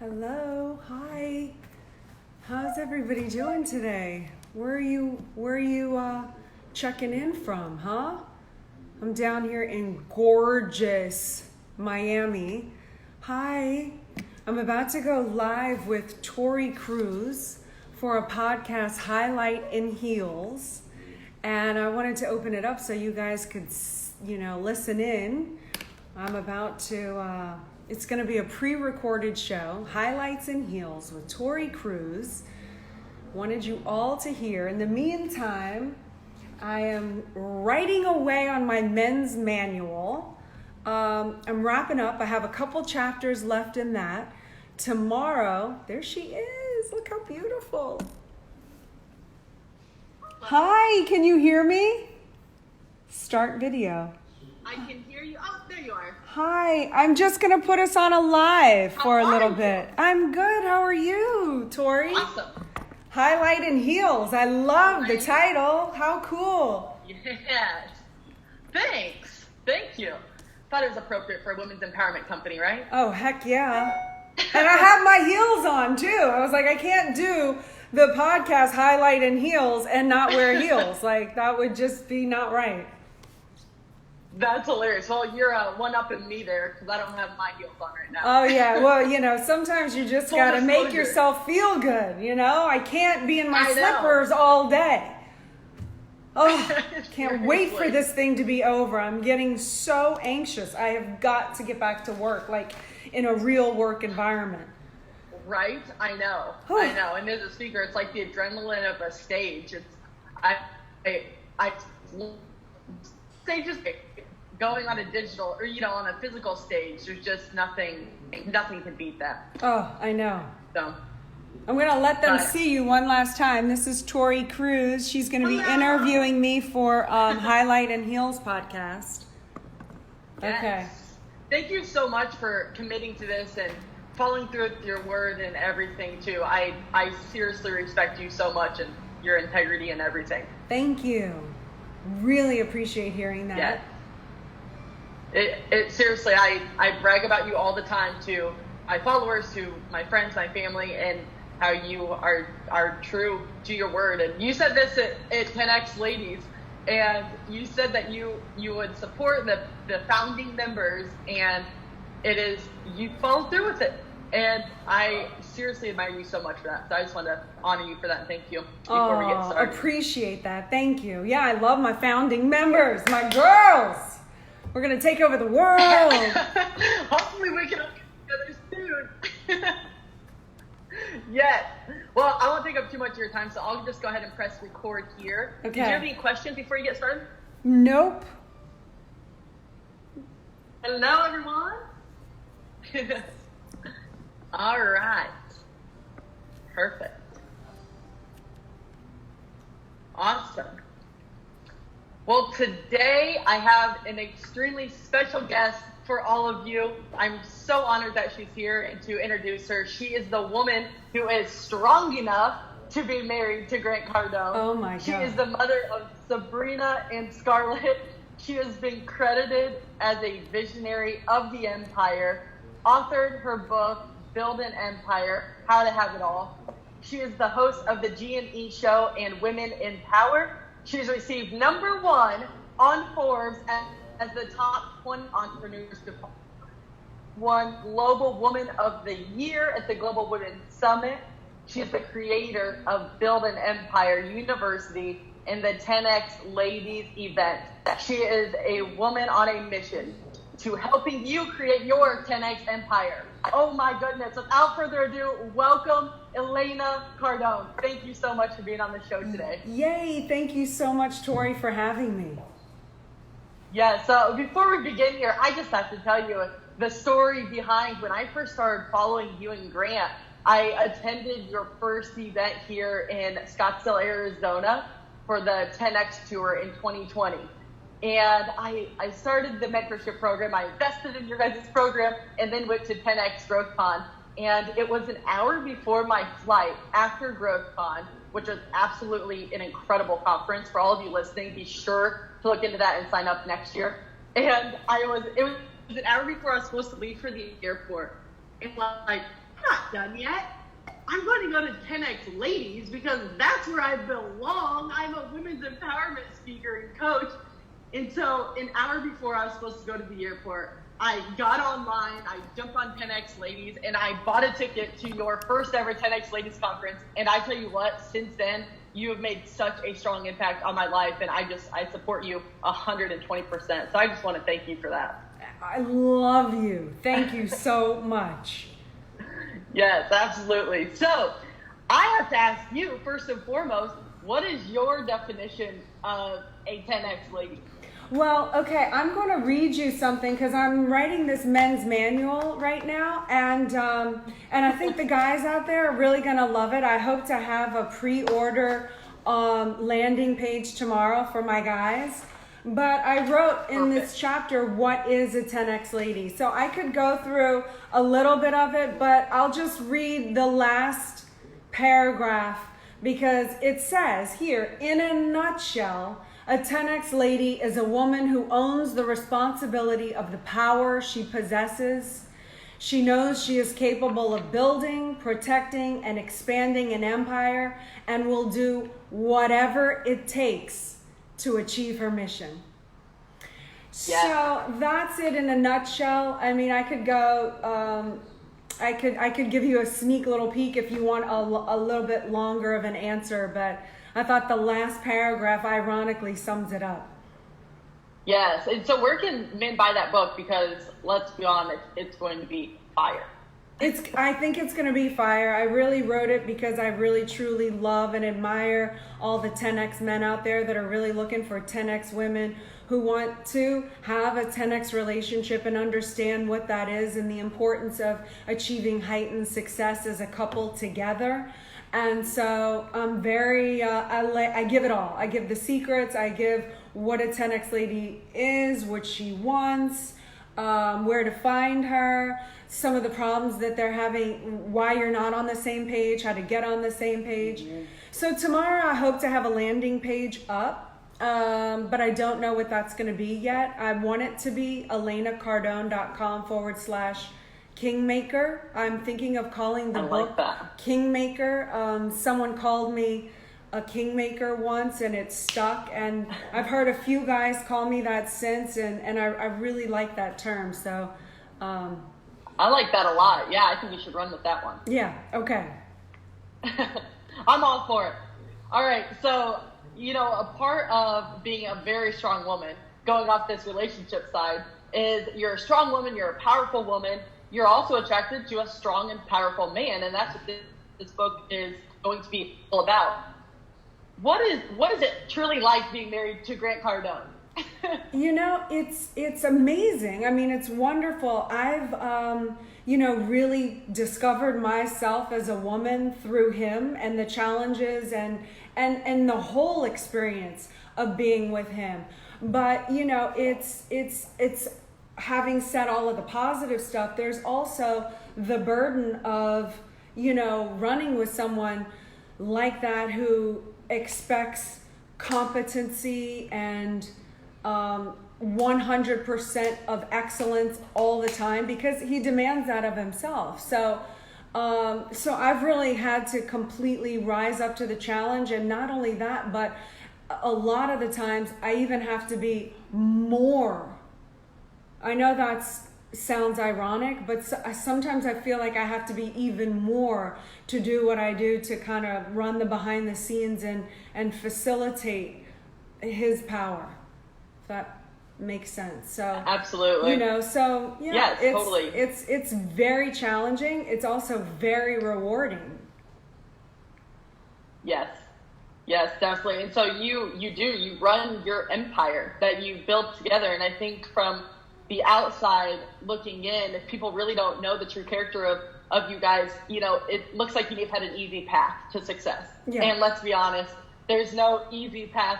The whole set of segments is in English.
Hello, hi. How's everybody doing today? Where are you checking in from, huh? I'm down here in gorgeous Miami. Hi. I'm about to go live with Tory Cruise for a podcast, Highlight in Heels. And I wanted to open it up so you guys could, listen in. I'm about to, it's going to be a pre-recorded show, Highlights in Heels with Tory Cruise. Wanted you all to hear. In the meantime, I am writing away on my men's manual. I'm wrapping up. I have a couple chapters left in that. Tomorrow, there she is. Look how beautiful. Hi, can you hear me? Start video. I can hear you. Oh, there you are. Hi, I'm just going to put us on a live for a little bit. I'm good. How are you, Tori? Awesome. Highlight in Heels. I love the title. How cool. Yes. Thanks. Thank you. Thought it was appropriate for a women's empowerment company, right? Oh, heck yeah. And I have my heels on, too. I was like, I can't do the podcast Highlight in Heels and not wear heels. Like, that would just be not right. That's hilarious. Well, you're one-upping me there because I don't have my heels on right now. Oh, yeah. Well, sometimes you just got to make yourself feel good, I can't be in my slippers all day. Oh, can't wait for this thing to be over. I'm getting so anxious. I have got to get back to work, like in a real work environment. Right? I know. I know. And as a speaker, it's like the adrenaline of a stage. It's stage is going on a digital or on a physical stage. There's just nothing can beat that. Oh, I know. So I'm going to let them see you one last time. This is Tory Cruise. She's going to be interviewing me for Highlight and Heels podcast. Yes. Okay. Thank you so much for committing to this and following through with your word and everything too. I seriously respect you so much and your integrity and everything. Thank you. Really appreciate hearing that. Yeah. It seriously, I brag about you all the time to my followers, to my friends, my family, and how you are true to your word. And you said this at 10X Ladies, and you said that you would support the founding members, and you follow through with it. And I seriously admire you so much for that. So I just want to honor you for that and thank you before we get started. Appreciate that. Thank you. Yeah, I love my founding members, my girls. We're going to take over the world. Hopefully we can all get together soon. Yes. Well, I won't take up too much of your time, so I'll just go ahead and press record here. Okay. Did you have any questions before you get started? Nope. Hello, everyone. All right. Perfect. Awesome. Well, today I have an extremely special guest for all of you. I'm so honored that she's here and to introduce her. She is the woman who is strong enough to be married to Grant Cardone. Oh my God. She is the mother of Sabrina and Scarlett. She has been credited as a visionary of the empire, authored her book, Build an Empire, How to Have It All. She is the host of the G&E show and Women in Power. She's received #1 on Forbes as the top 20 entrepreneurs to won Global Woman of the Year at the Global Women Summit. She is the creator of Build an Empire University and the 10X Ladies event. She is a woman on a mission to helping you create your 10X empire. Oh my goodness. Without further ado, welcome Elena Cardone. Thank you so much for being on the show today. Yay. Thank you so much, Tori, for having me. Yeah, so before we begin here, I just have to tell you the story behind when I first started following you and Grant. I attended your first event here in Scottsdale, Arizona for the 10X tour in 2020. And I started the mentorship program. I invested in your guys' program and then went to 10X Growthcon. And it was an hour before my flight after Growthcon, which was absolutely an incredible conference. For all of you listening, be sure to look into that and sign up next year. And it was an hour before I was supposed to leave for the airport. And like, I'm not done yet. I'm going to go to 10X Ladies because that's where I belong. I'm a women's empowerment speaker and coach. And so an hour before I was supposed to go to the airport, I got online, I jumped on 10X Ladies, and I bought a ticket to your first ever 10X Ladies conference. And I tell you what, since then, you have made such a strong impact on my life, and I support you 120%. So I just want to thank you for that. I love you. Thank you so much. Yes, absolutely. So I have to ask you, first and foremost, what is your definition of a 10X lady? Well, okay, I'm going to read you something because I'm writing this men's manual right now, and I think the guys out there are really going to love it. I hope to have a pre-order landing page tomorrow for my guys. But I wrote in this chapter, what is a 10X lady? So I could go through a little bit of it, but I'll just read the last paragraph because it says here, in a nutshell, a 10X lady is a woman who owns the responsibility of the power she possesses. She knows she is capable of building, protecting, and expanding an empire and will do whatever it takes to achieve her mission. Yeah. So that's it in a nutshell. I mean, I could go, I could give you a sneak little peek if you want a little bit longer of an answer, but I thought the last paragraph ironically sums it up. Yes, and so where can men buy that book? Because let's be honest, it's going to be fire. I think it's going to be fire. I really wrote it because I really truly love and admire all the 10X men out there that are really looking for 10X women who want to have a 10X relationship and understand what that is and the importance of achieving heightened success as a couple together. And so I'm very, I give it all. I give the secrets. I give what a 10X lady is, what she wants, where to find her, some of the problems that they're having, why you're not on the same page, how to get on the same page. Mm-hmm. So tomorrow I hope to have a landing page up, but I don't know what that's going to be yet. I want it to be elenacardone.com/Kingmaker. I'm thinking of calling the book Kingmaker. Someone called me a Kingmaker once and it stuck, and I've heard a few guys call me that since, and I really like that term. So I like that a lot. Yeah, I think you should run with that one. Yeah, okay. I'm all for it. All right, so, a part of being a very strong woman, going off this relationship side, is you're a strong woman, you're a powerful woman, you're also attracted to a strong and powerful man, and that's what this book is going to be all about. What is it truly like being married to Grant Cardone? It's amazing. I mean, it's wonderful. I've, really discovered myself as a woman through him and the challenges and the whole experience of being with him. But, it's having said all of the positive stuff, there's also the burden of, running with someone like that who expects competency and 100% of excellence all the time because he demands that of himself. So I've really had to completely rise up to the challenge, and not only that, but a lot of the times I even have to be more. I know that sounds ironic, but sometimes I feel like I have to be even more to do what I do to kind of run the behind the scenes and facilitate his power. If that makes sense. So absolutely. Yes, totally. It's very challenging. It's also very rewarding. Yes, definitely. And so you run your empire that you built together. And I think from the outside looking in, if people really don't know the true character of you guys, it looks like you've had an easy path to success. Yeah. And let's be honest, there's no easy path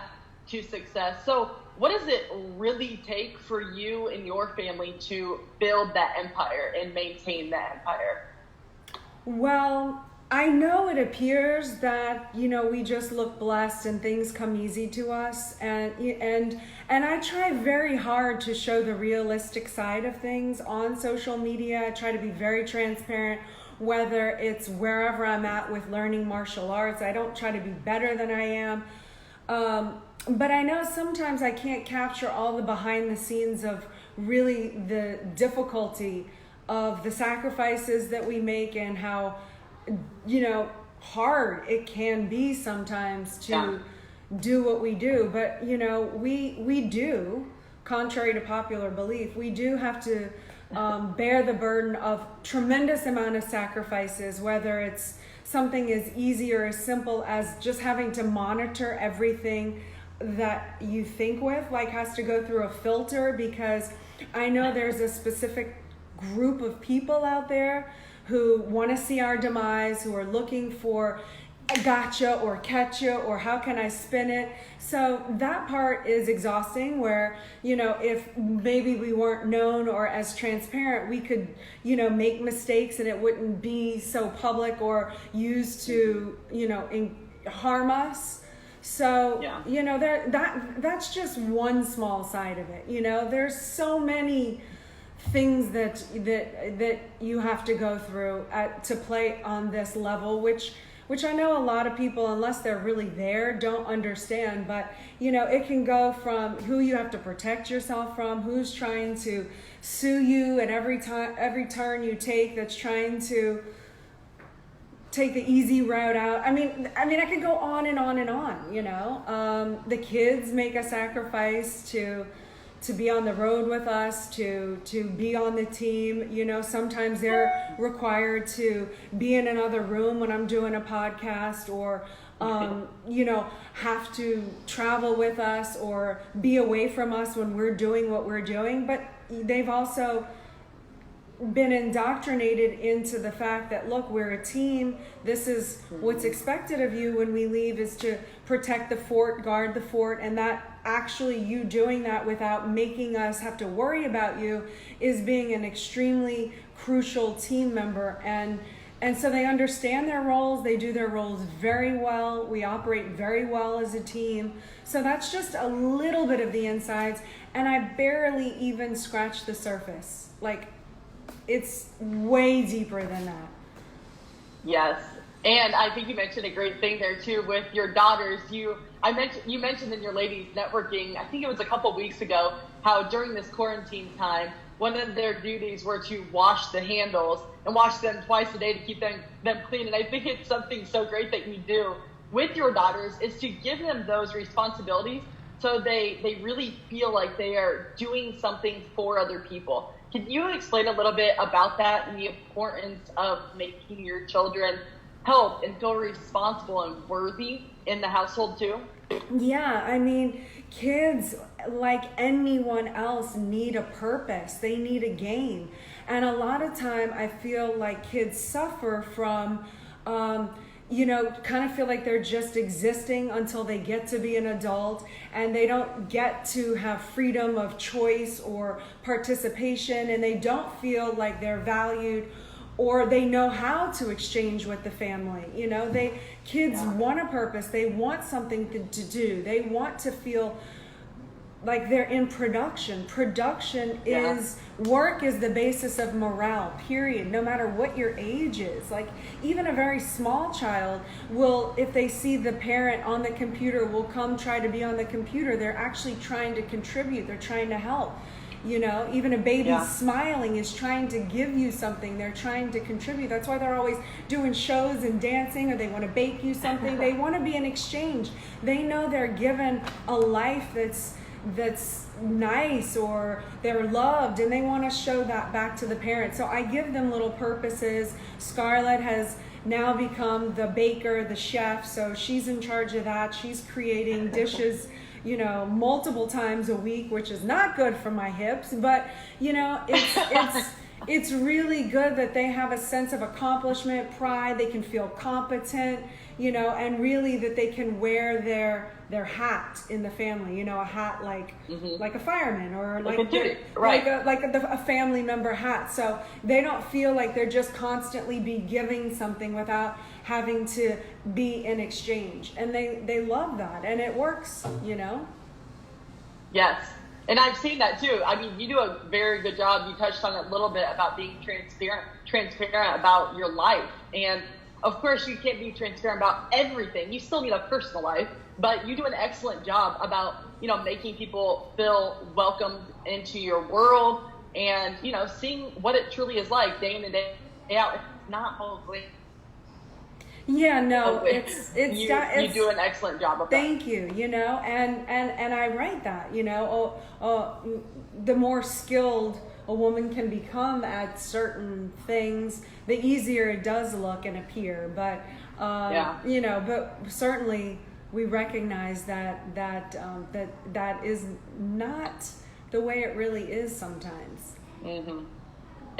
to success. So what does it really take for you and your family to build that empire and maintain that empire? Well, I know it appears that, we just look blessed and things come easy to us. And I try very hard to show the realistic side of things on social media. I try to be very transparent whether it's wherever I'm at with learning martial arts. I don't try to be better than I am. But I know sometimes I can't capture all the behind the scenes of really the difficulty of the sacrifices that we make and how, hard it can be sometimes to do what we do. But, we do, contrary to popular belief, we do have to bear the burden of tremendous amount of sacrifices, whether it's something as easy or as simple as just having to monitor everything that you think with, like has to go through a filter, because I know there's a specific group of people out there who want to see our demise, who are looking for a gotcha or catcha or how can I spin it. So that part is exhausting, where, if maybe we weren't known or as transparent, we could, make mistakes and it wouldn't be so public or used to, harm us. So, that's just one small side of it. There's so many things that you have to go through to play on this level, which I know a lot of people, unless they're really there, don't understand. But, it can go from who you have to protect yourself from, who's trying to sue you at every turn you take, that's trying to take the easy route out. I mean, I could go on and on and on, the kids make a sacrifice to be on the road with us, to be on the team. Sometimes they're required to be in another room when I'm doing a podcast, or, have to travel with us or be away from us when we're doing what we're doing. But they've also been indoctrinated into the fact that, look, we're a team. This is what's expected of you when we leave, is to protect the fort, guard the fort, and that actually you doing that without making us have to worry about you is being an extremely crucial team member. And so they understand their roles. They do their roles very well. We operate very well as a team. So that's just a little bit of the insides, and I barely even scratched the surface. Like, it's way deeper than that. Yes. And I think you mentioned a great thing there too with your daughters. You mentioned in your ladies networking, I think it was a couple weeks ago, how during this quarantine time, one of their duties were to wash the handles and wash them twice a day to keep them clean. And I think it's something so great that you do with your daughters, is to give them those responsibilities so they really feel like they are doing something for other people. Can you explain a little bit about that and the importance of making your children help and feel responsible and worthy in the household too? Yeah, kids, like anyone else, need a purpose. They need a game. And a lot of time I feel like kids suffer from, kind of feel like they're just existing until they get to be an adult, and they don't get to have freedom of choice or participation, and they don't feel like they're valued or they know how to exchange with the family. Kids want a purpose. They want something to do. They want to feel like they're in production. Work is the basis of morale, period, no matter what your age is. Like, even a very small child will, if they see the parent on the computer, will come try to be on the computer. They're actually trying to contribute. They're trying to help. Even a baby smiling is trying to give you something. They're trying to contribute. That's why they're always doing shows and dancing, or they want to bake you something. They want to be in exchange. They know they're given a life that's nice, or they're loved, and they want to show that back to the parents. So I give them little purposes. Scarlett has now become the baker, the chef, so she's in charge of that. She's creating dishes multiple times a week, which is not good for my hips, but it's really good that they have a sense of accomplishment, pride. They can feel competent, and really that they can wear their hat in the family, a hat like a fireman, or a family member hat. So they don't feel like they're just constantly be giving something without having to be in exchange. And they love that, and it works, Yes. And I've seen that too. I mean, you do a very good job. You touched on it a little bit about being transparent about your life. And of course, you can't be transparent about everything. You still need a personal life, but you do an excellent job about, you know, making people feel welcomed into your world and, you know, seeing what it truly is like day in and day out. It's not always. Yeah, no, you do an excellent job of that. Thank you. You know, and I write that, you know, the more skilled a woman can become at certain things, the easier it does look and appear. But you know, but certainly we recognize that is not the way it really is sometimes. Mm-hmm.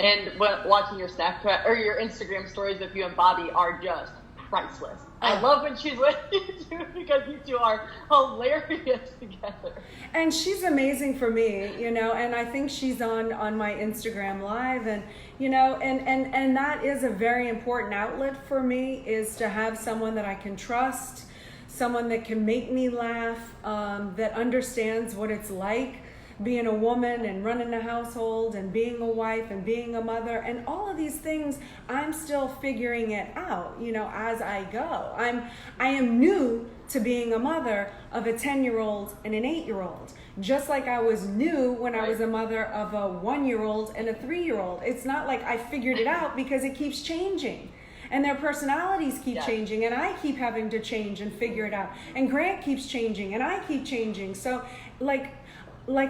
And watching your Snapchat or your Instagram stories with you and Bobby are just priceless. I love when she's with you too, because you two are hilarious together. And she's amazing for me, you know, and I think she's on my Instagram live, and you know, and that is a very important outlet for me, is to have someone that I can trust, someone that can make me laugh, that understands what it's like being a woman and running a household and being a wife and being a mother and all of these things. I'm still figuring it out, you know, as I go. I am new to being a mother of a 10-year-old and an 8-year-old, just like I was new when I was a mother of a 1-year-old and a 3-year-old. It's not like I figured it out, because it keeps changing. And their personalities keep changing, and I keep having to change and figure it out. And Grant keeps changing, and I keep changing. So like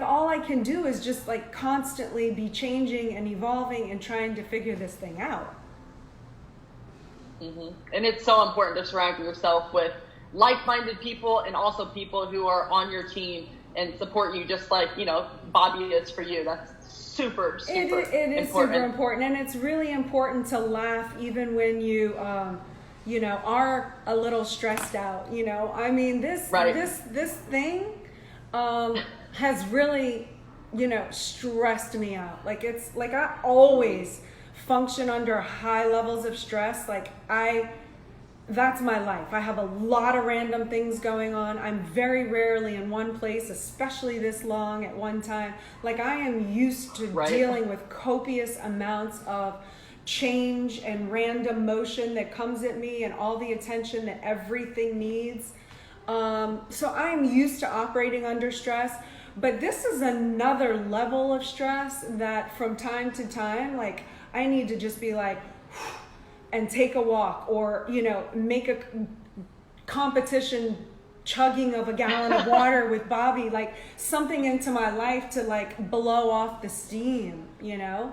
all I can do is just like constantly be changing and evolving and trying to figure this thing out. Mm-hmm. And it's so important to surround yourself with like-minded people, and also people who are on your team and support you, just like, you know, Bobby is for you. That's super important. It is super important, and it's really important to laugh even when you you know, are a little stressed out. You know, I mean, this thing has really, you know, stressed me out. Like, it's like I always function under high levels of stress. Like that's my life. I have a lot of random things going on. I'm very rarely in one place, especially this long at one time. Like, I am used to dealing with copious amounts of change and random motion that comes at me and all the attention that everything needs. So I'm used to operating under stress, but this is another level of stress that from time to time, like, I need to just be like, and take a walk, or, you know, make a competition chugging of a gallon of water with Bobby, like something into my life to like blow off the steam, you know?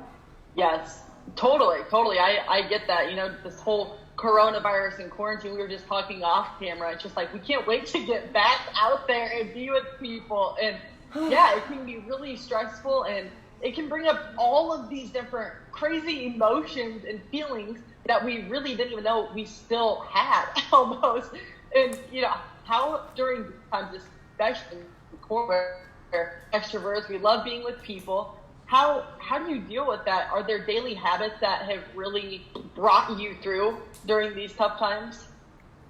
Yes, totally. I get that. You know, this whole coronavirus and quarantine, we were just talking off camera. It's just like, we can't wait to get back out there and be with people. And yeah, it can be really stressful, and it can bring up all of these different crazy emotions and feelings that we really didn't even know we still had almost. And, you know, how during times, especially where extroverts, we love being with people. How do you deal with that? Are there daily habits that have really brought you through during these tough times?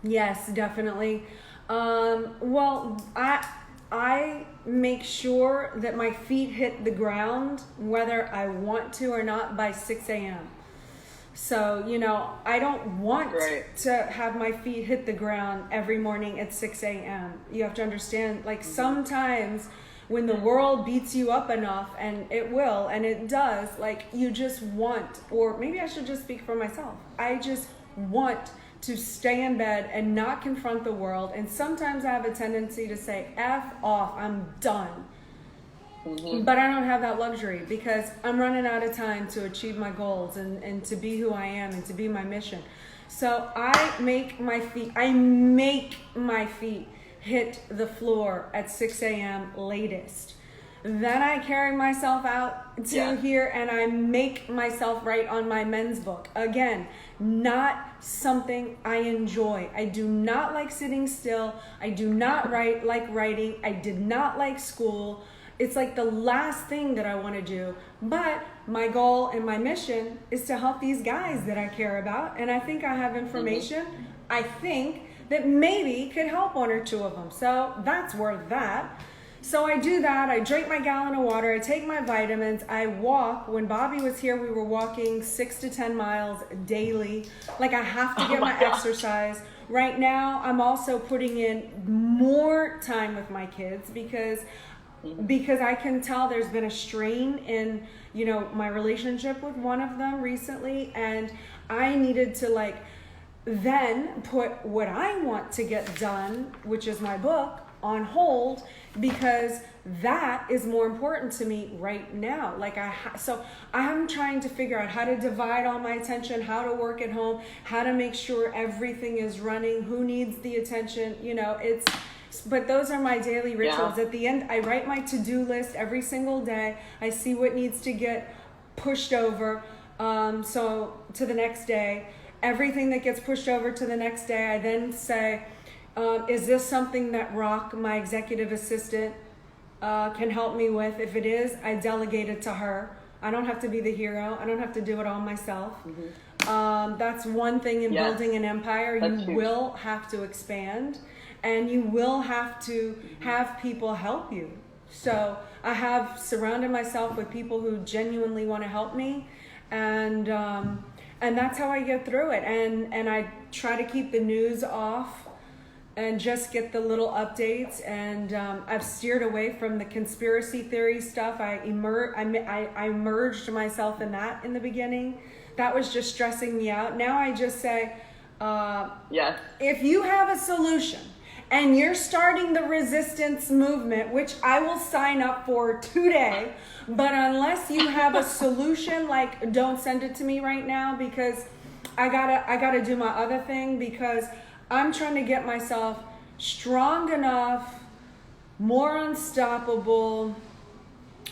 Yes, definitely. Well, I make sure that my feet hit the ground, whether I want to or not, by 6 a.m. So, you know, I don't want to have my feet hit the ground every morning at 6 a.m. You have to understand, like, sometimes when the world beats you up enough, and it will, and it does, like, you just want, or maybe I should just speak for myself, I just want to stay in bed and not confront the world. And sometimes I have a tendency to say, F off, I'm done. Mm-hmm. But I don't have that luxury, because I'm running out of time to achieve my goals and to be who I am and to be my mission. So I make my feet hit the floor at 6 a.m. latest. Then I carry myself out to here, and I make myself write on my men's book. Again, not something I enjoy. I do not like sitting still. I do not like writing. I did not like school. It's like the last thing that I want to do. But my goal and my mission is to help these guys that I care about. And I think I have information, I think, that maybe could help one or two of them. So that's worth that. So I do that. I drink my gallon of water. I take my vitamins. I walk. When Bobby was here, we were walking 6 to 10 miles daily. Like, I have to get my exercise. Right now, I'm also putting in more time with my kids because I can tell there's been a strain in, you know, my relationship with one of them recently, and I needed to like then put what I want to get done, which is my book, on hold because that is more important to me right now. Like so I'm trying to figure out how to divide all my attention, how to work at home, how to make sure everything is running, who needs the attention, you know, but those are my daily rituals. At the end, I write my to-do list every single day. I see what needs to get pushed over. So to the next day, everything that gets pushed over to the next day, I then say, is this something that Rock, my executive assistant, can help me with? If it is, I delegate it to her. I don't have to be the hero. I don't have to do it all myself. That's one thing in building an empire. You will have to expand, and you will have to have people help you. So I have surrounded myself with people who genuinely want to help me, and that's how I get through it. And I try to keep the news off and just get the little updates. And I've steered away from the conspiracy theory stuff. I immersed myself in that in the beginning. That was just stressing me out. Now I just say, if you have a solution and you're starting the resistance movement, which I will sign up for today, but unless you have a solution, like, don't send it to me right now, because I gotta do my other thing, because I'm trying to get myself strong enough, more unstoppable,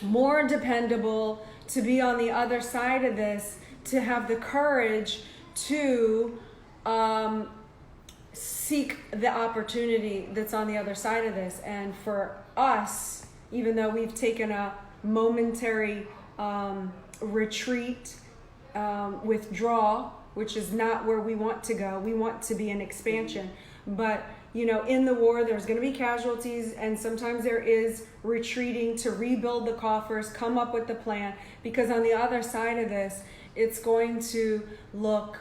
more dependable to be on the other side of this, to have the courage to seek the opportunity that's on the other side of this. And for us, even though we've taken a momentary retreat, withdrawal, which is not where we want to go. We want to be an expansion. But, you know, in the war, there's going to be casualties, and sometimes there is retreating to rebuild the coffers, come up with the plan, because on the other side of this, it's going to look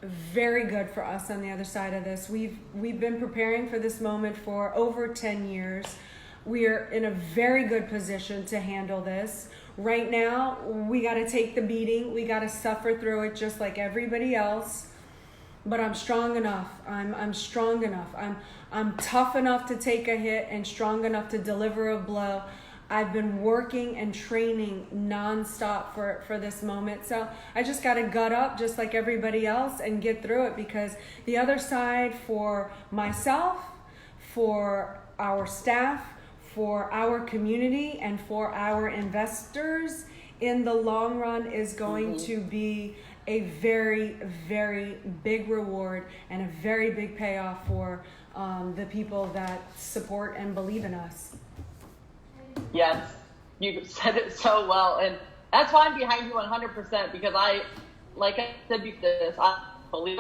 very good for us on the other side of this. We've been preparing for this moment for over 10 years. We are in a very good position to handle this. Right now, we got to take the beating. We got to suffer through it just like everybody else. But I'm strong enough. I'm strong enough. I'm tough enough to take a hit and strong enough to deliver a blow. I've been working and training nonstop for this moment. So I just got to gut up just like everybody else and get through it, because the other side, for myself, for our staff, for our community, and for our investors, in the long run is going to be a very, very big reward and a very big payoff for the people that support and believe in us. Yes, you said it so well, and that's why I'm behind you 100%, because like I said before this, I believe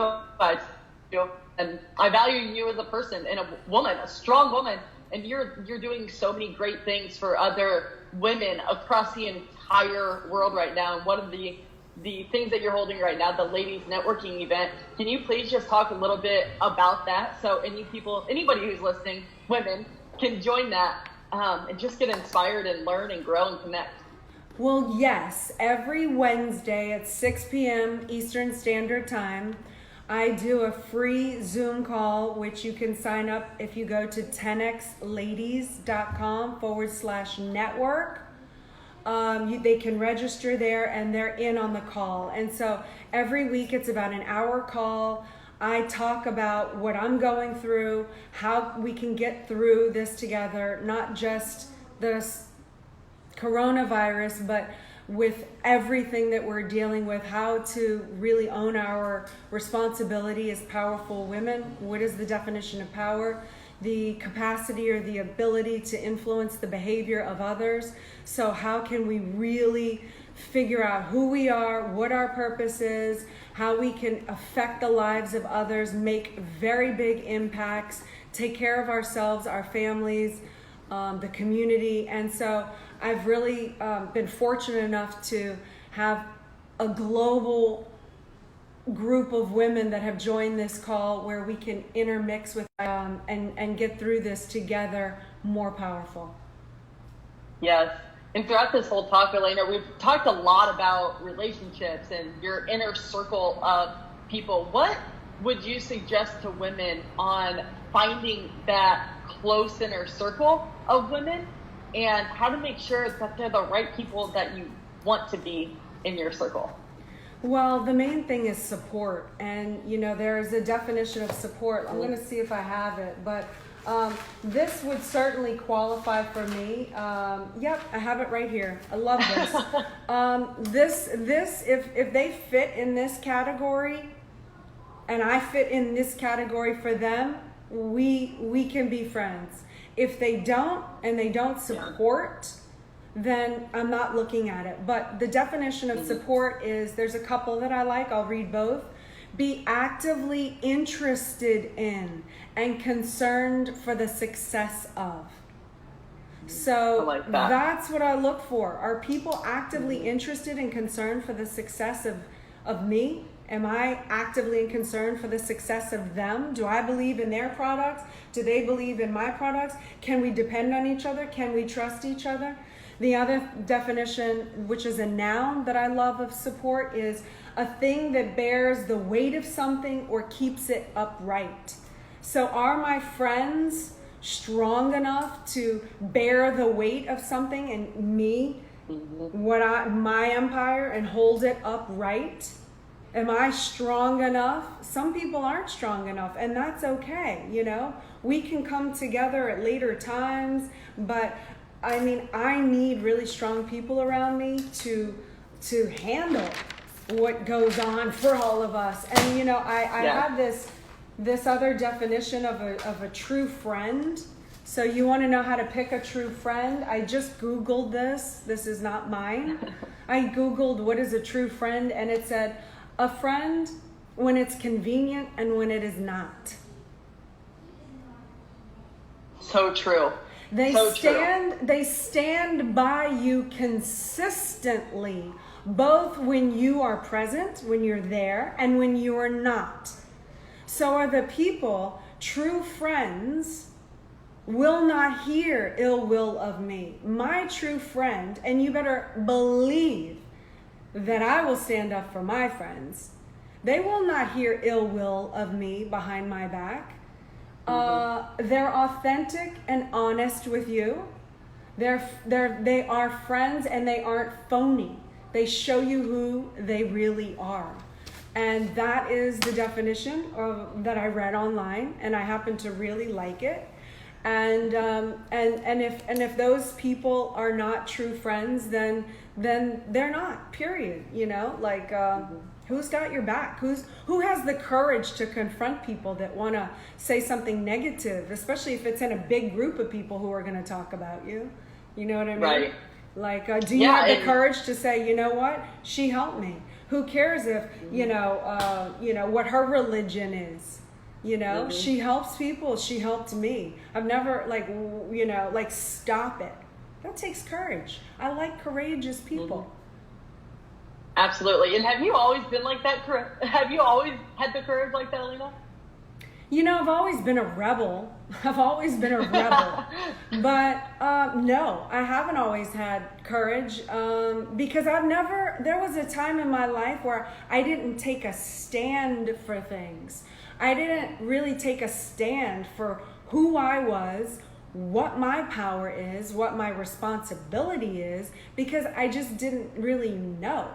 you, and I value you as a person and a woman, a strong woman, and you're doing so many great things for other women across the entire world right now. And one of the things that you're holding right now, the ladies networking event, can you please just talk a little bit about that, so anybody who's listening, women, can join that and just get inspired and learn and grow and connect? Well, yes, every Wednesday at 6 p.m. Eastern Standard Time, I do a free Zoom call, which you can sign up if you go to 10xladies.com/network. They can register there, and they're in on the call. And so every week it's about an hour call. I talk about what I'm going through, how we can get through this together, not just this coronavirus, but with everything that we're dealing with, how to really own our responsibility as powerful women. What is the definition of power? The capacity or the ability to influence the behavior of others. So how can we really figure out who we are, what our purpose is, how we can affect the lives of others, make very big impacts, take care of ourselves, our families, the community. And so I've really been fortunate enough to have a global group of women that have joined this call where we can intermix with and get through this together more powerful. Yes. And throughout this whole talk, Elena, we've talked a lot about relationships and your inner circle of people. What would you suggest to women on finding that close inner circle of women and how to make sure that they're the right people that you want to be in your circle? Well, the main thing is support. And, there is a definition of support. I'm going to see if I have it. But this would certainly qualify for me. Yep, I have it right here. I love this. If they fit in this category and I fit in this category for them, we can be friends. If they don't and they don't support, then I'm not looking at it. But the definition of support is, there's a couple that I like. I'll read both. Be actively interested in and concerned for the success of. So I like that. That's what I look for. Are people actively interested and concerned for the success of me? Am I actively and concerned for the success of them? Do I believe in their products? Do they believe in my products? Can we depend on each other? Can we trust each other? The other definition, which is a noun that I love of support, is a thing that bears the weight of something or keeps it upright. So are my friends strong enough to bear the weight of something and me, my empire, and hold it upright? Am I strong enough? Some people aren't strong enough, and that's okay. We can come together at later times, but I need really strong people around me to handle what goes on for all of us. And I have this other definition of a true friend. So you want to know how to pick a true friend? I just Googled this. This is not mine. I Googled what is a true friend, and it said a friend when it's convenient and when it is not. So true. They stand by you consistently, both when you are present, when you're there, and when you are not. So are the people, true friends, will not hear ill will of me. My true friend, and you better believe that I will stand up for my friends. They will not hear ill will of me behind my back. They're authentic and honest with you. They are friends, and they aren't phony. They show you who they really are. And that is the definition that I read online, and I happen to really like it. And if those people are not true friends, then they're not. Period. Who's got your back? Who has the courage to confront people that want to say something negative, especially if it's in a big group of people who are going to talk about you? You know what I mean? Right. Do you have the courage to say, you know what? She helped me. Who cares if what her religion is? She helps people. She helped me. I've never stop it. That takes courage. I like courageous people. Absolutely. And have you always been like that? Have you always had the courage like that, Elena? I've always been a rebel. But no, I haven't always had courage because there was a time in my life where I didn't take a stand for things. I didn't really take a stand for who I was, what my power is, what my responsibility is, because I just didn't really know.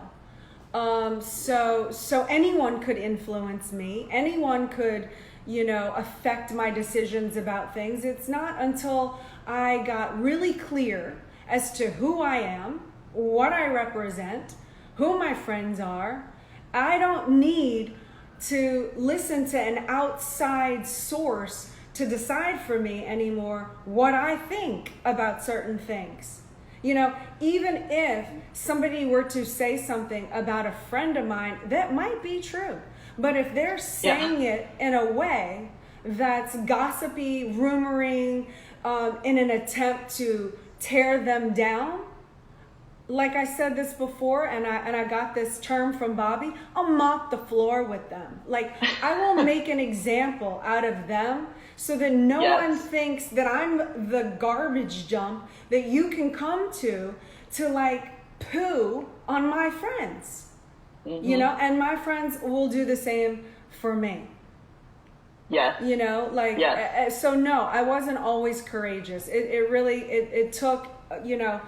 So anyone could influence me. Anyone could, affect my decisions about things. It's not until I got really clear as to who I am, what I represent, who my friends are. I don't need to listen to an outside source to decide for me anymore what I think about certain things. Even if somebody were to say something about a friend of mine, that might be true. But if they're saying it in a way that's gossipy, rumoring, in an attempt to tear them down, like I said this before, and I got this term from Bobby, I'll mop the floor with them. Like, I will make an example out of them so that no one thinks that I'm the garbage dump that you can come to like poo on my friends. You know, and my friends will do the same for me. Yes. You know, like, so no, I wasn't always courageous. It really took, you know,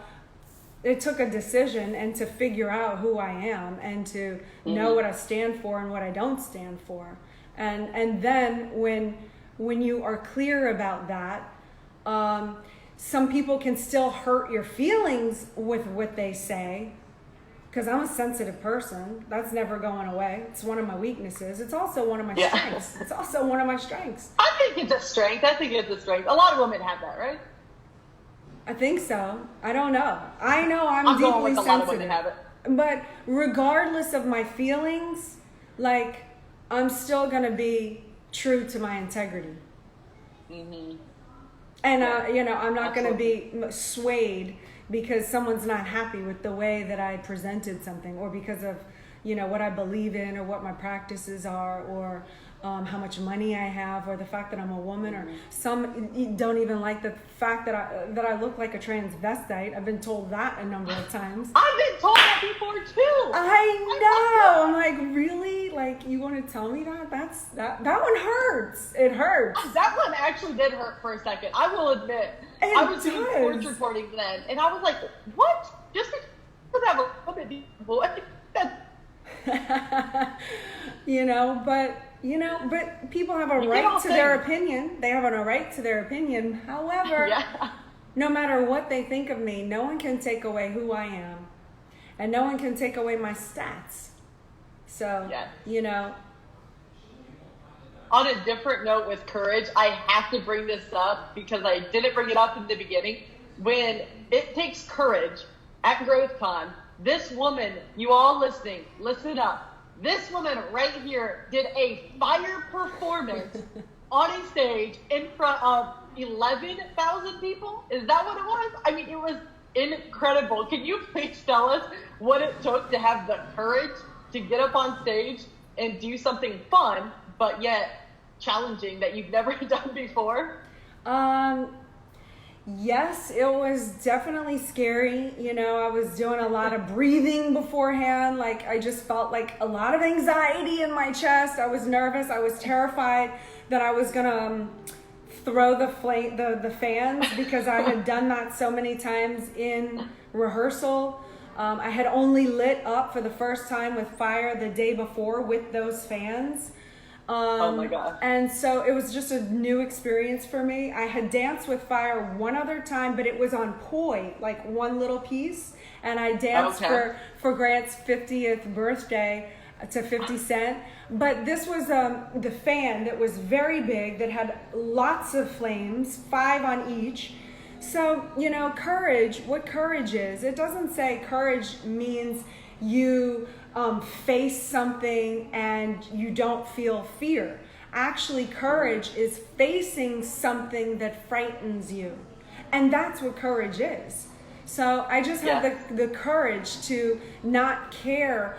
it took a decision and to figure out who I am and to know what I stand for and what I don't stand for. And then when you are clear about that, some people can still hurt your feelings with what they say, because I'm a sensitive person. That's never going away. It's one of my weaknesses. It's also one of my strengths. It's also one of my strengths. I think it's a strength. A lot of women have that, right? I think so. I don't know. I know I'm deeply going with sensitive. a lot of women have it. But regardless of my feelings, like, I'm still going to be true to my integrity. And, you know, I'm not going to be swayed because someone's not happy with the way that I presented something, or because of, you know, what I believe in, or what my practices are, or how much money I have, or the fact that I'm a woman, or some don't even like the fact that I look like a transvestite. I've been told that a number of times. I've been told that before too. I know. I'm like, really? Like, you want to tell me that? That one hurts. It hurts. That one actually did hurt for a second. I will admit. I was doing sports reporting then, and I was like, what? Just because I have a woman, boy. But people have a right to their opinion. They have a right to their opinion. However, no matter what they think of me, no one can take away who I am, and no one can take away my stats. So, you know. On a different note with courage, I have to bring this up because I didn't bring it up in the beginning. When it takes courage at Growthcon, this woman, you all listening, listen up. This woman right here did a fire performance on a stage in front of 11,000 people. Is that what it was? I mean, it was incredible. Can you please tell us what it took to have the courage to get up on stage and do something fun, but yet challenging that you've never done before? Yes, it was definitely scary. You know, I was doing a lot of breathing beforehand. Like, I just felt like a lot of anxiety in my chest. I was nervous. I was terrified that I was gonna throw the fans, because I had done that so many times in rehearsal. I had only lit up for the first time with fire the day before with those fans. Oh my God. And so it was just a new experience for me. I had danced with fire one other time, but it was on poi, like one little piece. And I danced for Grant's 50th birthday to 50 Cent. But this was the fan that was very big, that had lots of flames, 5 on each. So, you know, courage, what courage is, it doesn't say courage means you face something and you don't feel fear. Actually, courage is facing something that frightens you. And that's what courage is. So I just had the courage to not care,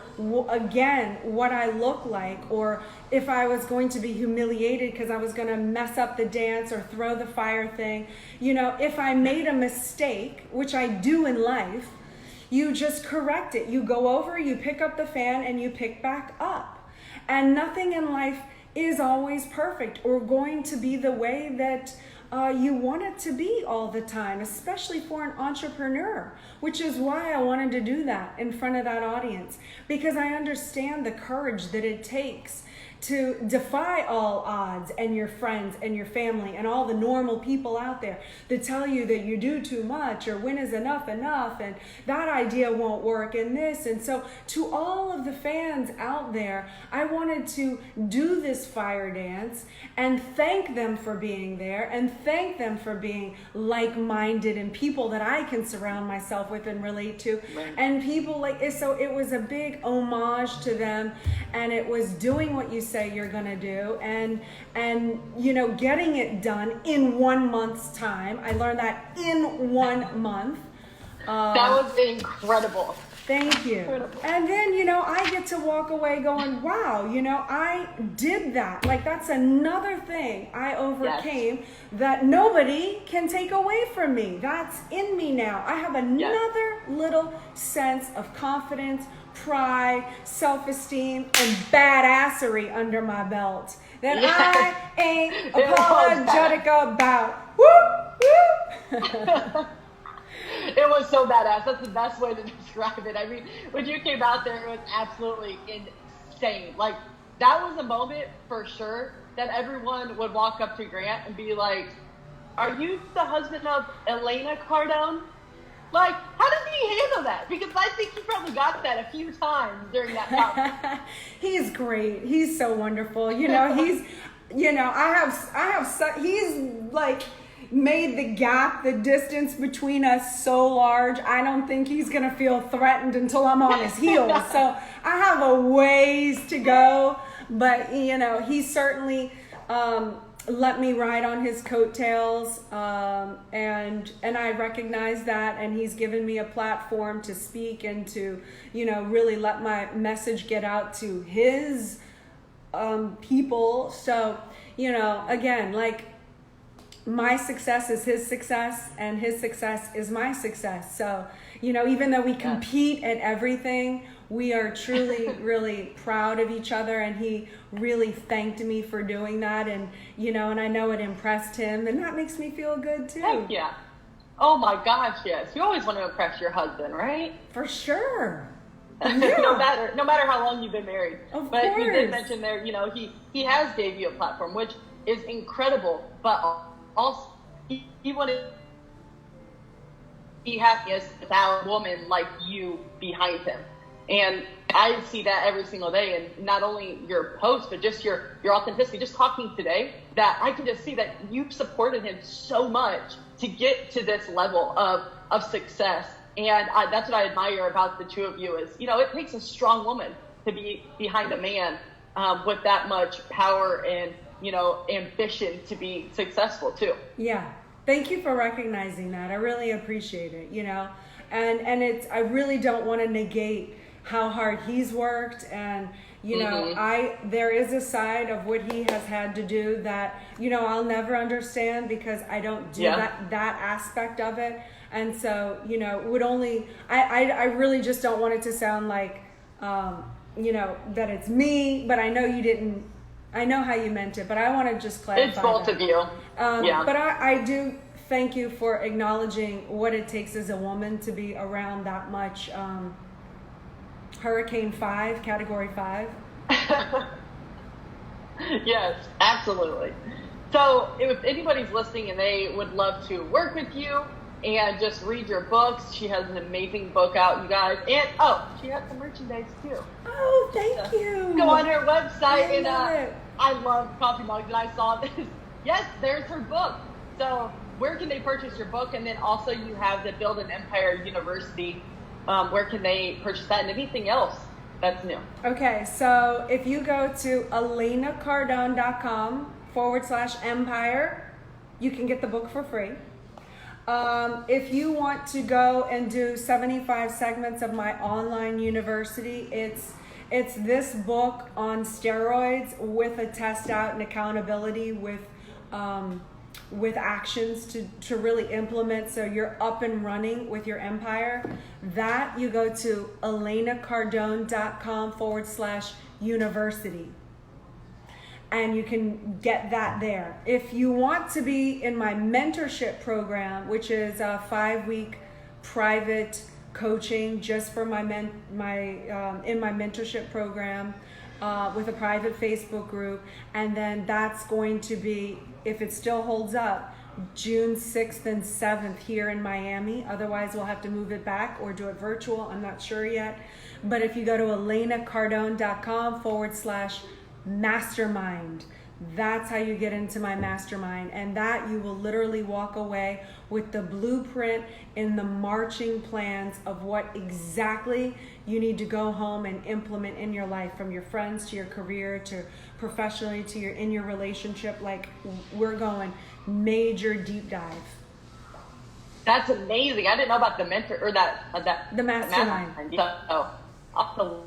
again, what I look like, or if I was going to be humiliated because I was going to mess up the dance or throw the fire thing. You know, if I made a mistake, which I do in life, you just correct it. You go over, you pick up the fan, and you pick back up. And nothing in life is always perfect or going to be the way that you want it to be all the time, especially for an entrepreneur, which is why I wanted to do that in front of that audience, because I understand the courage that it takes to defy all odds, and your friends and your family and all the normal people out there that tell you that you do too much, or when is enough, and that idea won't work, and this. And so to all of the fans out there, I wanted to do this fire dance and thank them for being there, and thank them for being like-minded and people that I can surround myself with and relate to. Right. And people so it was a big homage to them, and it was doing what you say you're gonna do, and getting it done in 1 month's time. I learned that in 1 month. That was incredible. Thank you. Incredible. And then, I get to walk away going, wow, I did that. Like, that's another thing I overcame that nobody can take away from me. That's in me now. I have another little sense of confidence, pride, self-esteem, and badassery under my belt that I ain't apologetic about. Woo, woo. It was so badass. That's the best way to describe it. I mean, when you came out there, it was absolutely insane. Like, that was a moment for sure that everyone would walk up to Grant and be like, are you the husband of Elena Cardone? Like, how does he handle that? Because I think he probably got that a few times during that conference. He's great. He's so wonderful. He's like made the gap, the distance between us so large. I don't think he's going to feel threatened until I'm on his heels. So I have a ways to go, but he certainly let me ride on his coattails, and I recognize that, and he's given me a platform to speak and to really let my message get out to his people. So again, like, my success is his success, and his success is my success. So, even though we compete at everything, we are truly, really proud of each other. And he really thanked me for doing that. And, and I know it impressed him, and that makes me feel good too. Heck yeah. Oh my gosh, yes. You always want to impress your husband, right? For sure. Yeah. no matter how long you've been married. Of but course. You did mention there, he has gave you a platform, which is incredible, but also he wanted be happiest without a woman like you behind him. And I see that every single day, and not only your posts, but just your authenticity. Just talking today, that I can just see that you've supported him so much to get to this level of success. And that's what I admire about the two of you is, it takes a strong woman to be behind a man with that much power and, ambition to be successful too. Yeah. Thank you for recognizing that. I really appreciate it, and it's, I really don't want to negate how hard he's worked, and there is a side of what he has had to do that I'll never understand, because I don't do that aspect of it. And so would only I really just don't want it to sound like that it's me, but I know you didn't. I know how you meant it, but I want to just clarify. It's both of you. But I do thank you for acknowledging what it takes as a woman to be around that much. Hurricane 5, Category 5. Yes, absolutely. So if anybody's listening and they would love to work with you and just read your books, she has an amazing book out, you guys. And, she has some merchandise too. Oh, thank you. Go on her website. I love coffee mugs, and I saw this. Yes, there's her book. So where can they purchase your book? And then also you have the Build an Empire University. Where can they purchase that, and anything else that's new? Okay, so if you go to elenacardone.com/empire, you can get the book for free. If you want to go and do 75 segments of my online university, it's this book on steroids with a test out and accountability with actions to really implement, so you're up and running with your empire. That you go to elenacardone.com/university, and you can get that there. If you want to be in my mentorship program, which is a 5-week private coaching just for my mentorship program, with a private Facebook group, and then that's going to be, if it still holds up, June 6th and 7th here in Miami. Otherwise, we'll have to move it back or do it virtual. I'm not sure yet. But if you go to elenacardone.com/mastermind, That's how you get into my mastermind, and that you will literally walk away with the blueprint and the marching plans of what exactly you need to go home and implement in your life, from your friends to your career to professionally to in your relationship. Like, we're going major deep dive. That's amazing. I didn't know about the mentor or the mastermind. So, awesome.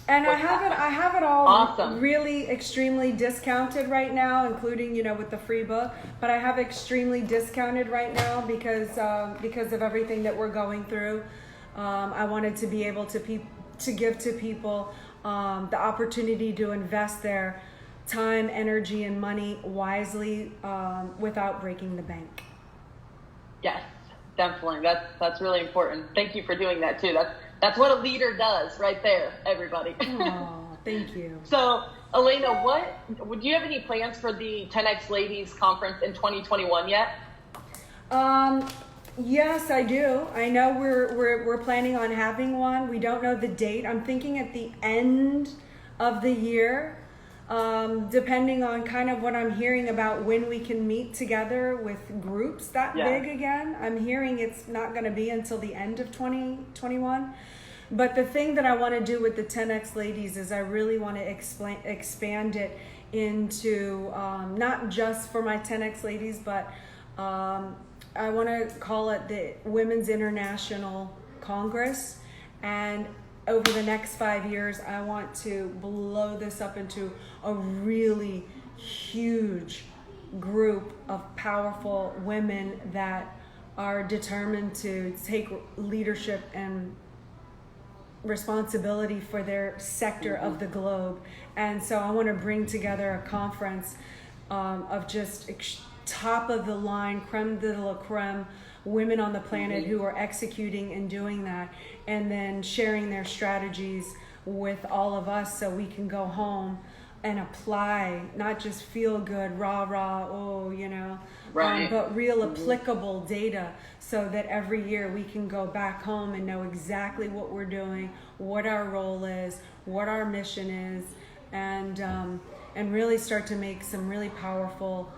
And I have it all awesome. Really extremely discounted right now, including, with the free book. But I have extremely discounted right now because of everything that we're going through. I wanted to be able to give to people the opportunity to invest their time, energy, and money wisely without breaking the bank. Yes, definitely. That's really important. Thank you for doing that too. That's what a leader does right there, everybody. Oh, thank you. So, Elena, do you have any plans for the 10X Ladies Conference in 2021 yet? Yes, I do. I know we're planning on having one. We don't know the date. I'm thinking at the end of the year, depending on kind of what I'm hearing about when we can meet together with groups that big again. I'm hearing it's not going to be until the end of 2021. But the thing that I want to do with the 10X Ladies is I really want to expand it into not just for my 10X Ladies, but I want to call it the Women's International Congress. And over the next 5 years, I want to blow this up into a really huge group of powerful women that are determined to take leadership and responsibility for their sector of the globe. And so I want to bring together a conference of just top of the line, creme de la creme women on the planet who are executing and doing that, and then sharing their strategies with all of us so we can go home and apply, not just feel good, rah, but real applicable data, so that every year we can go back home and know exactly what we're doing, what our role is, what our mission is, and really start to make some really powerful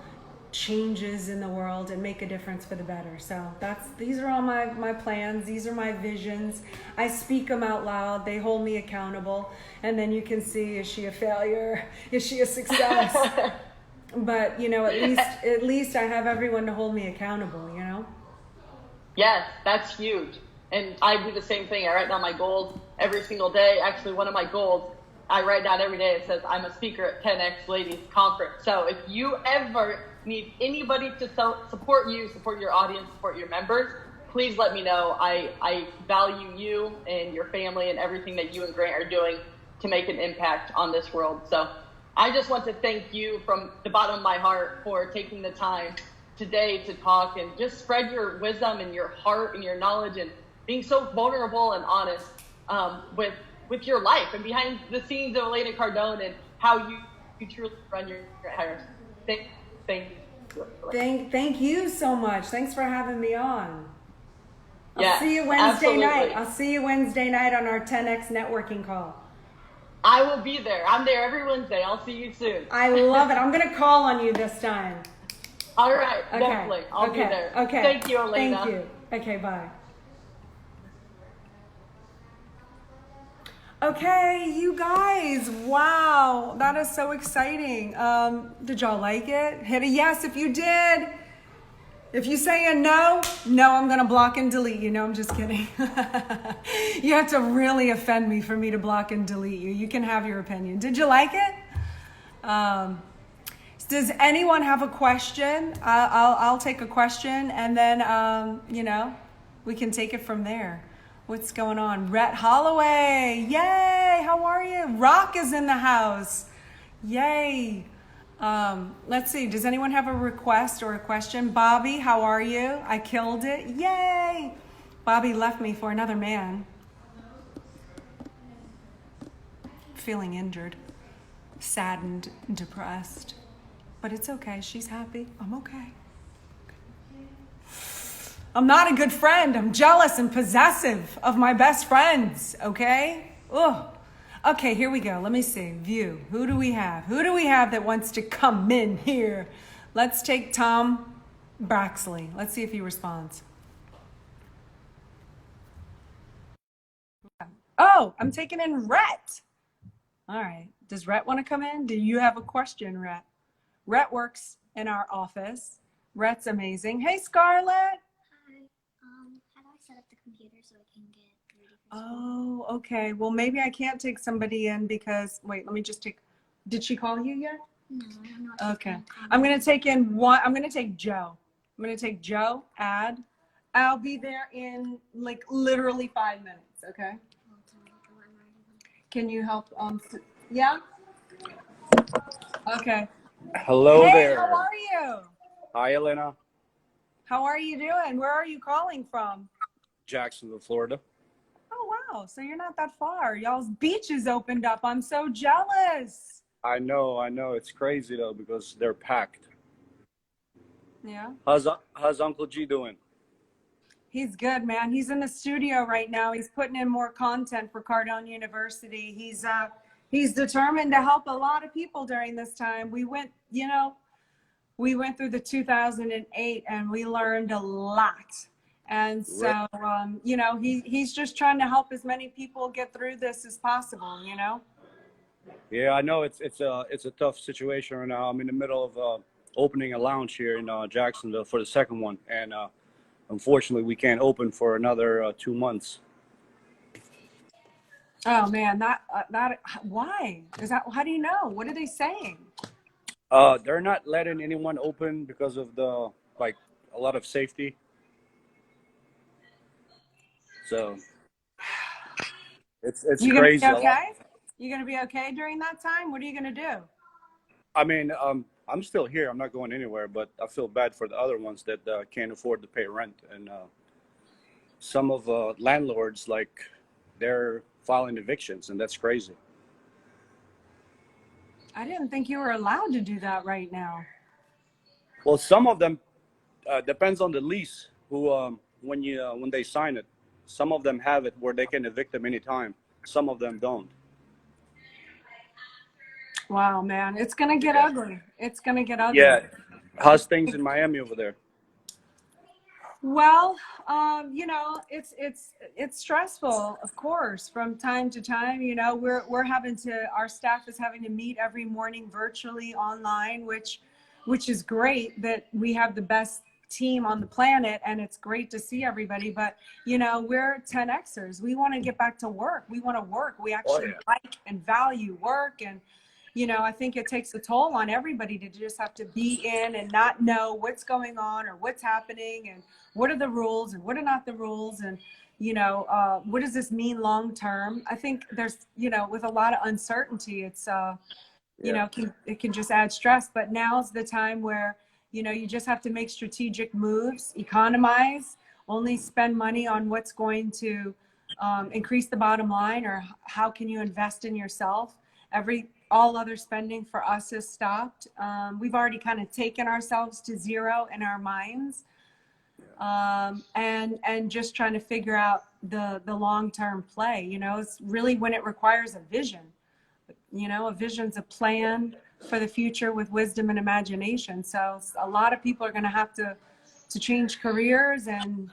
changes in the world and make a difference for the better. So these are all my plans. These are my visions. I speak them out loud. They hold me accountable. And then you can see, is she a failure? Is she a success? But, at least I have everyone to hold me accountable, Yes, that's huge. And I do the same thing. I write down my goals every single day. Actually, one of my goals I write down every day, it says, I'm a speaker at 10X Ladies Conference. So if you ever need anybody to support you, support your audience, support your members, please let me know. I value you and your family and everything that you and Grant are doing to make an impact on this world. So I just want to thank you from the bottom of my heart for taking the time today to talk and just spread your wisdom and your heart and your knowledge, and being so vulnerable and honest with your life and behind the scenes of Elena Cardone and how you truly run your empire. Thank you. Thank you so much. Thanks for having me on. I'll see you Wednesday night. I'll see you Wednesday night on our 10X networking call. I will be there. I'm there every Wednesday. I'll see you soon. I love it. I'm going to call on you this time. All right. Okay. Definitely. I'll be there. Okay. Thank you, Elena. Thank you. Okay, bye. Okay, you guys, wow, that is so exciting. Did y'all like it? Hit a yes if you did. If you say a no, I'm gonna block and delete you. No, I'm just kidding. You have to really offend me for me to block and delete you. You can have your opinion. Did you like it? Does anyone have a question? I'll take a question, and then, we can take it from there. What's going on? Rhett Holloway. Yay. How are you? Rock is in the house. Yay. Let's see. Does anyone have a request or a question? Bobby, how are you? I killed it. Yay. Bobby left me for another man. Feeling injured, saddened, depressed. But it's okay. She's happy. I'm okay. I'm not a good friend. I'm jealous and possessive of my best friends, okay? Ugh. Okay, here we go. Let me see. View. Who do we have? Who do we have that wants to come in here? Let's take Tom Braxley. Let's see if he responds. Oh, I'm taking in Rhett. All right. Does Rhett want to come in? Do you have a question, Rhett? Rhett works in our office. Rhett's amazing. Hey, Scarlett. Hi. How do I set up the computer so I can get ready for school? Oh, okay. Well, maybe I can't take somebody in because, wait, let me just take, did she call you yet? No, I'm not. Okay. I'm going to take in one, I'm going to take Joe. I'm going to take Joe, add. I'll be there in like literally 5 minutes, okay? Can you help? Yeah? Okay. Hello Hey, there. how are you? Hi, Elena. How are you doing? Where are you calling from? Jacksonville, Florida. Oh, wow. So you're not that far. Y'all's beaches opened up. I'm so jealous. I know. It's crazy though because they're packed. Yeah. How's Uncle G doing? He's good, man. He's in the studio right now. He's putting in more content for Cardone University. He's determined to help a lot of people during this time. We went through the 2008 and we learned a lot. And so, he's just trying to help as many people get through this as possible, Yeah, I know it's a tough situation right now. I'm in the middle of opening a lounge here in Jacksonville for the second one, and unfortunately, we can't open for another 2 months. Oh man, why is that? How do you know? What are they saying? They're not letting anyone open because of a lot of safety. So it's You gonna crazy. be okay? You gonna be okay during that time? What are you gonna do? I mean, I'm still here. I'm not going anywhere, but I feel bad for the other ones that can't afford to pay rent. And some of landlords, they're filing evictions, and that's crazy. I didn't think you were allowed to do that right now. Well, some of them depends on the lease. When they sign it, some of them have it where they can evict them anytime. Some of them don't. Wow, man, it's gonna get ugly. It's gonna get ugly. Yeah. How's things in Miami over there? Well, it's stressful, of course, from time to time. Our staff is having to meet every morning virtually online, which is great that we have the best team on the planet and it's great to see everybody. But we're 10Xers. We want to get back to work. We want to work. We actually like and value work, and I think it takes a toll on everybody to just have to be in and not know what's going on or what's happening and what are the rules and what are not the rules, and what does this mean long term. I think there's with a lot of uncertainty, it's it can just add stress. But now's the time where you just have to make strategic moves, economize, only spend money on what's going to increase the bottom line, or how can you invest in yourself. All other spending for us is stopped. We've already kind of taken ourselves to zero in our minds, and just trying to figure out the long-term play. It's really when it requires a vision. A vision's a plan for the future with wisdom and imagination. So a lot of people are going to have to change careers and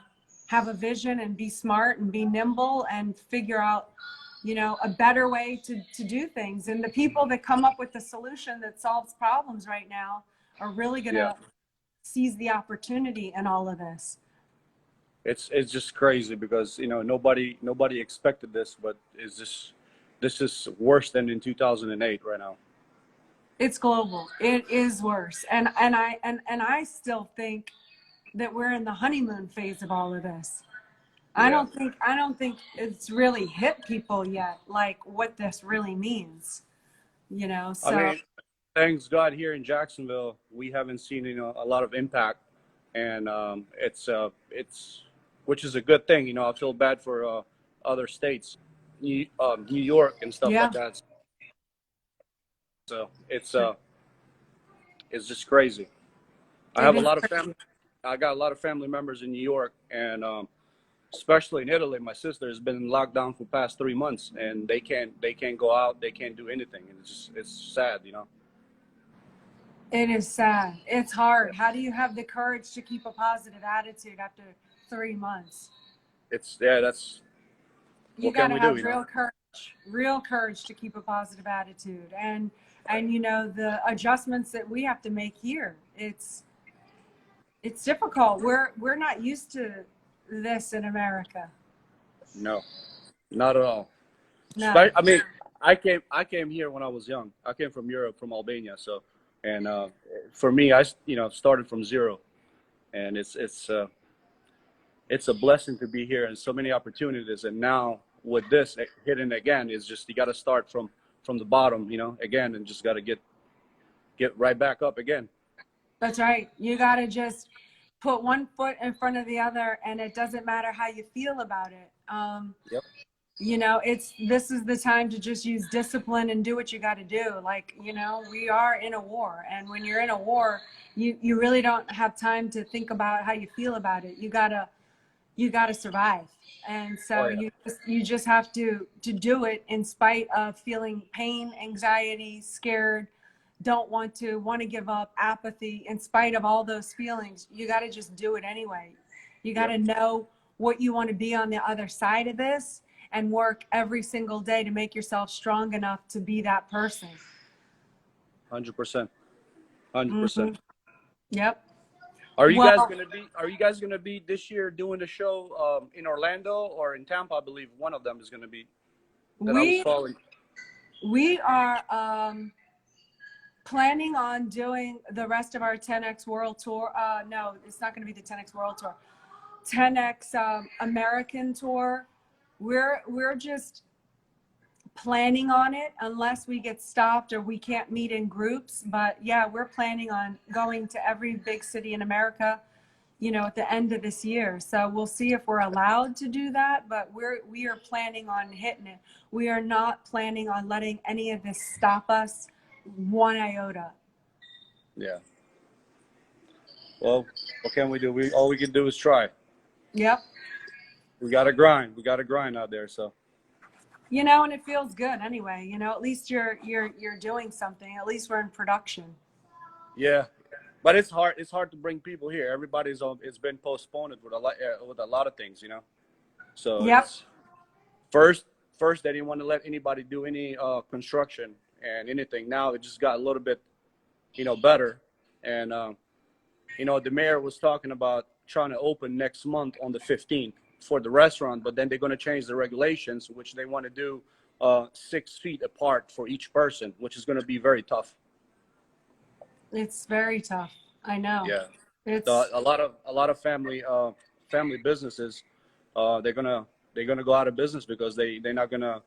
have a vision and be smart and be nimble and figure out a better way to do things. And the people that come up with the solution that solves problems right now are really going to seize the opportunity in all of this. It's just crazy because nobody expected this, but this is worse than in 2008 right now. It's global. It is worse. And I still think that we're in the honeymoon phase of all of this. I don't think it's really hit people yet, like what this really means, so. I mean, thanks God here in Jacksonville, we haven't seen, a lot of impact, and it's which is a good thing. I feel bad for other states, New York and stuff like that. So it's just crazy. I got a lot of family members in New York, and especially in Italy. My sister has been in lockdown for the past 3 months, and they can't go out, they can't do anything, and it's sad, you know. It is sad. It's hard. How do you have the courage to keep a positive attitude after 3 months? That's You what got can to we do, have you know. real courage to keep a positive attitude. And you know, the adjustments that we have to make here, it's difficult. We're not used to this in America. No, not at all. No. I mean, I came here when I was young. I came from Europe, from Albania. So, and for me, started from zero, and it's a blessing to be here and so many opportunities. And now with this hitting again, is just you got to start from the bottom, you know, again, and just got to get right back up again. That's right. You got to just put one foot in front of the other, and it doesn't matter how you feel about it. Yep. You know, this is the time to just use discipline and do what you got to do. Like, you know, we are in a war, and when you're in a war, you really don't have time to think about how you feel about it. You gotta survive. And so Oh yeah. you just have to do it in spite of feeling pain, anxiety, scared, want to give up, apathy. In spite of all those feelings, you got to just do it anyway. You got to Yep. know what you want to be on the other side of this, and work every single day to make yourself strong enough to be that person. 100%. 100%. Yep. Are you guys Well, gonna be this year doing the show in Orlando or in Tampa? I believe one of them is gonna be that I was we following. we are planning on doing the rest of our 10X World Tour. No, it's not going to be the 10X World Tour. 10X American Tour. We're just planning on it unless we get stopped or we can't meet in groups. But yeah, we're planning on going to every big city in America, you know, at the end of this year. So we'll see if we're allowed to do that, but we are planning on hitting it. We are not planning on letting any of this stop us one iota. Yeah. Well, what can we do? All we can do is try. Yep. We gotta grind. We gotta grind out there. So. You know, and it feels good anyway. You know, at least you're doing something. At least we're in production. Yeah, but it's hard. It's hard to bring people here. Everybody's on. It's been postponed with a lot of things, you know. So Yep. it's first they didn't want to let anybody do any construction and anything. Now it just got a little bit, you know, better. And you know, the mayor was talking about trying to open next month on the 15th for the restaurant, but then they're going to change the regulations, which they want to do 6 feet apart for each person, which is going to be very tough. It's very tough. I know. Yeah. It's A lot of family businesses, they're gonna go out of business because they're not gonna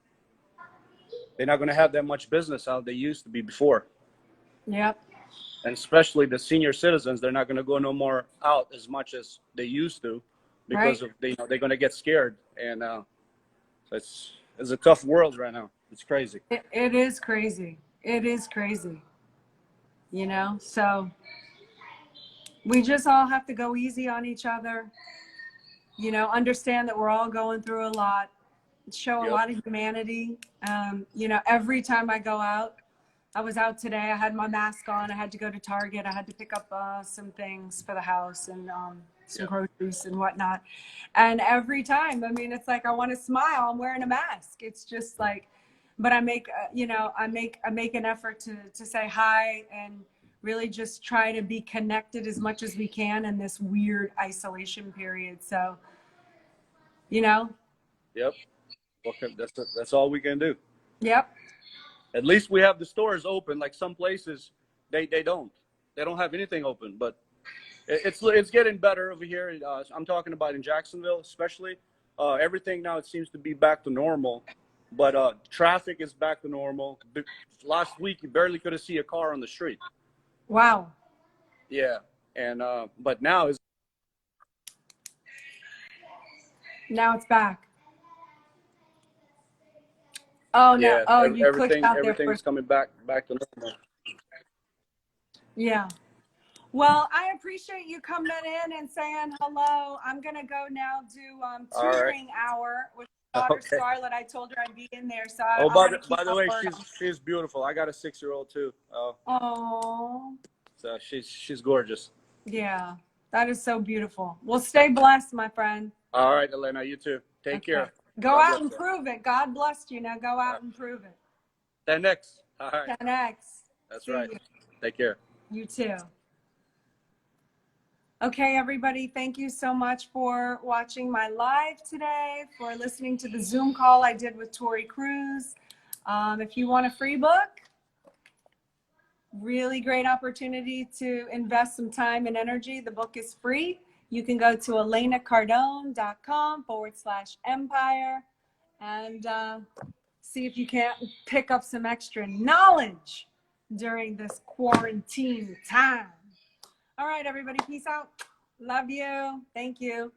have that much business how they used to be before. Yep. And especially the senior citizens, they're not gonna go no more out as much as they used to because Right. of they're gonna get scared. And so it's a tough world right now. It's crazy. It is crazy. It is crazy. You know, so we just all have to go easy on each other. You know, understand that we're all going through a lot, show a Yep. lot of humanity. You know, every time I go out, I was out today, I had my mask on, I had to go to Target, I had to pick up some things for the house and some Yep. groceries and whatnot. And every time, I mean, it's like I want to smile, I'm wearing a mask. It's just like, but I make, I make an effort to say hi and really just try to be connected as much as we can in this weird isolation period. So, you know. Yep. That's all we can do. Yep. At least we have the stores open. Like some places, they don't have anything open. But it's getting better over here. I'm talking about in Jacksonville, especially. Everything now, it seems to be back to normal, but traffic is back to normal. Last week, you barely could see a car on the street. Wow. Yeah, and but now it's back. Oh no! yeah, Oh, you clicked out there everything for. is coming back to normal. Yeah. Well, I appreciate you coming in and saying hello. I'm going to go now do All right. tutoring hour with my daughter Okay. Scarlett. I told her I'd be in there, so Oh, I'm going to keep by the my way, word. she's beautiful. I got a 6-year-old too. Oh, So she's gorgeous. yeah, that is so beautiful. Well, stay blessed, my friend. All right, Elena, you too. Take care. Go God out bless and you. prove it. God blessed you. Now go out and prove it. 10x. All right. 10x. That's See right. you. Take care. You too. Okay, everybody, thank you so much for watching my live today, for listening to the Zoom call I did with Tory Cruise. If you want a free book, really great opportunity to invest some time and energy. The book is free. You can go to elenacardone.com/empire and see if you can't pick up some extra knowledge during this quarantine time. All right, everybody, peace out. Love you. Thank you.